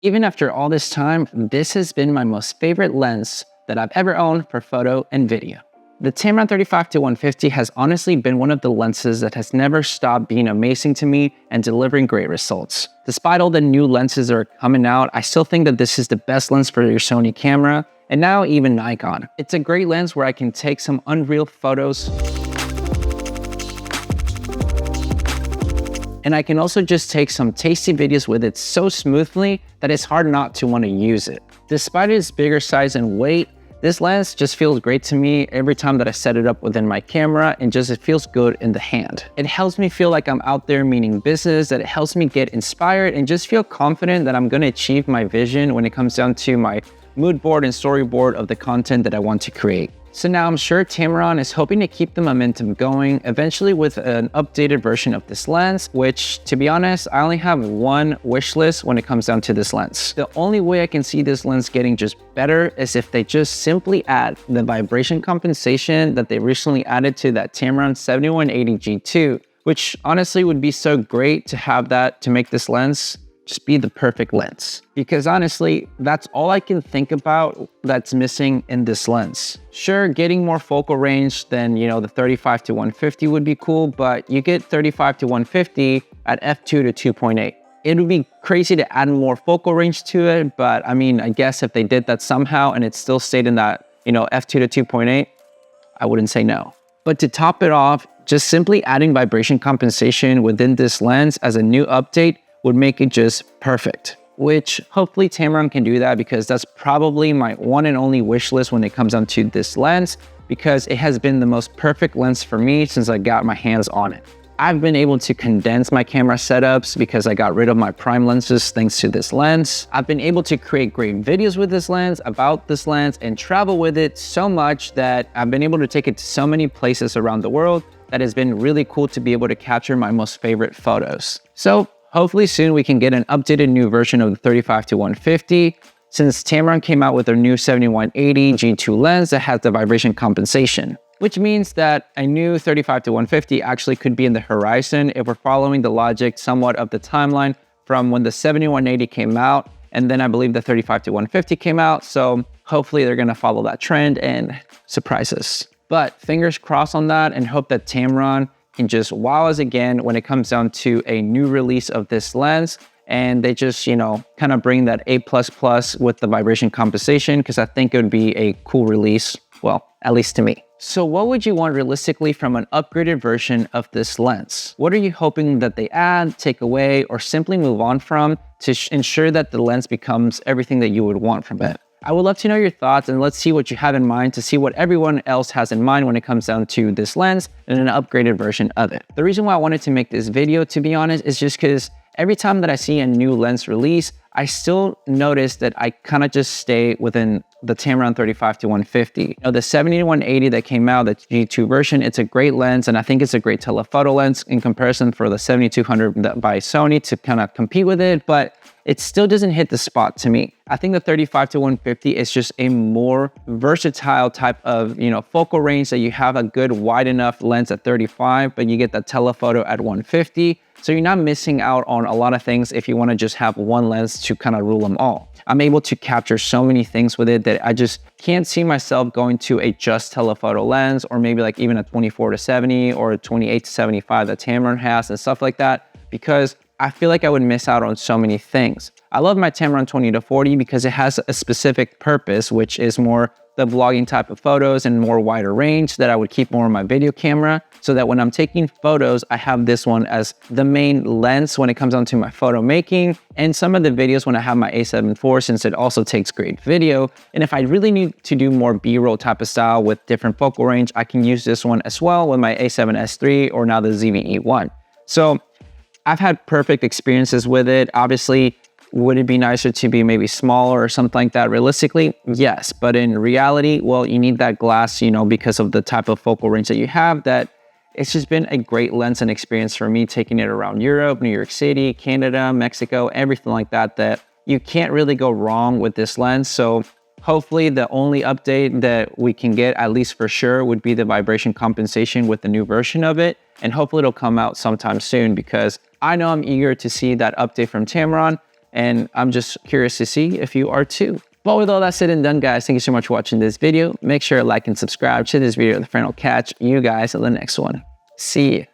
Even after all this time, this has been my most favorite lens that I've ever owned for photo and video. The Tamron 35-150 has honestly been one of the lenses that has never stopped being amazing to me and delivering great results. Despite all the new lenses that are coming out, I still think that this is the best lens for your Sony camera, and now even Nikon. It's a great lens where I can take some unreal photos, and I can also just take some tasty videos with it so smoothly that it's hard not to want to use it. Despite its bigger size and weight, this lens just feels great to me every time that I set it up within my camera, and it feels good in the hand. It helps me feel like I'm out there meaning business, that it helps me get inspired and just feel confident that I'm gonna achieve my vision when it comes down to my mood board and storyboard of the content that I want to create. So now I'm sure Tamron is hoping to keep the momentum going, eventually with an updated version of this lens, which, to be honest, I only have one wish list when it comes down to this lens. The only way I can see this lens getting just better is if they just simply add the vibration compensation that they recently added to that Tamron 7180 G2, which honestly would be so great to have that to make this lens just be the perfect lens. Because honestly, that's all I can think about that's missing in this lens. Sure, getting more focal range than, the 35-150 would be cool, but you get 35-150 at f2 to 2.8. It would be crazy to add more focal range to it, but I mean, I guess if they did that somehow and it still stayed in that, f2 to 2.8, I wouldn't say no. But to top it off, just simply adding vibration compensation within this lens as a new update would make it just perfect, which hopefully Tamron can do that, because that's probably my one and only wish list when it comes down to this lens, because it has been the most perfect lens for me since I got my hands on it. I've been able to condense my camera setups because I got rid of my prime lenses thanks to this lens. I've been able to create great videos with this lens, about this lens, and travel with it so much that I've been able to take it to so many places around the world that has been really cool to be able to capture my most favorite photos. So hopefully soon we can get an updated new version of the 35-150, since Tamron came out with their new 7180 G2 lens that has the vibration compensation, which means that a new 35-150 actually could be in the horizon if we're following the logic somewhat of the timeline from when the 7180 came out, and then I believe the 35-150 came out. So hopefully they're gonna follow that trend and surprise us. But fingers crossed on that, and hope that Tamron can just wow us again when it comes down to a new release of this lens, and they just, kind of bring that A++ with the vibration compensation, because I think it would be a cool release, well, at least to me. So what would you want realistically from an upgraded version of this lens? What are you hoping that they add, take away, or simply move on from to ensure that the lens becomes everything that you would want from it? I would love to know your thoughts, and let's see what you have in mind to see what everyone else has in mind when it comes down to this lens and an upgraded version of it. The reason why I wanted to make this video, to be honest, is just because every time that I see a new lens release, I still notice that I kind of just stay within the Tamron 35-150. The 7180 that came out, the G2 version, it's a great lens, and I think it's a great telephoto lens in comparison for the 7200 by Sony to kind of compete with it, but it still doesn't hit the spot to me. I think the 35-150 is just a more versatile type of, focal range, that you have a good wide enough lens at 35, but you get the telephoto at 150. So you're not missing out on a lot of things if you want to just have one lens to kind of rule them all. I'm able to capture so many things with it that I just can't see myself going to a just telephoto lens, or maybe like even a 24-70 or a 28-75 that Tamron has and stuff like that, because I feel like I would miss out on so many things. I love my Tamron 20-40 because it has a specific purpose, which is more the vlogging type of photos and more wider range that I would keep more on my video camera, so that when I'm taking photos, I have this one as the main lens when it comes down to my photo making, and some of the videos when I have my A7 IV, since it also takes great video. And if I really need to do more B-roll type of style with different focal range, I can use this one as well with my A7S III or now the ZV-E1. So I've had perfect experiences with it. Obviously, would it be nicer to be maybe smaller or something like that? Realistically, yes. But in reality, well, you need that glass, because of the type of focal range that you have, that it's just been a great lens and experience for me, taking it around Europe, New York City, Canada, Mexico, everything like that, that you can't really go wrong with this lens. So hopefully the only update that we can get, at least for sure, would be the vibration compensation with the new version of it. And hopefully it'll come out sometime soon, because I know I'm eager to see that update from Tamron. And I'm just curious to see if you are too. But with all that said and done, guys, thank you so much for watching this video. Make sure to like and subscribe to this video. The friend will catch you guys in the next one. See ya.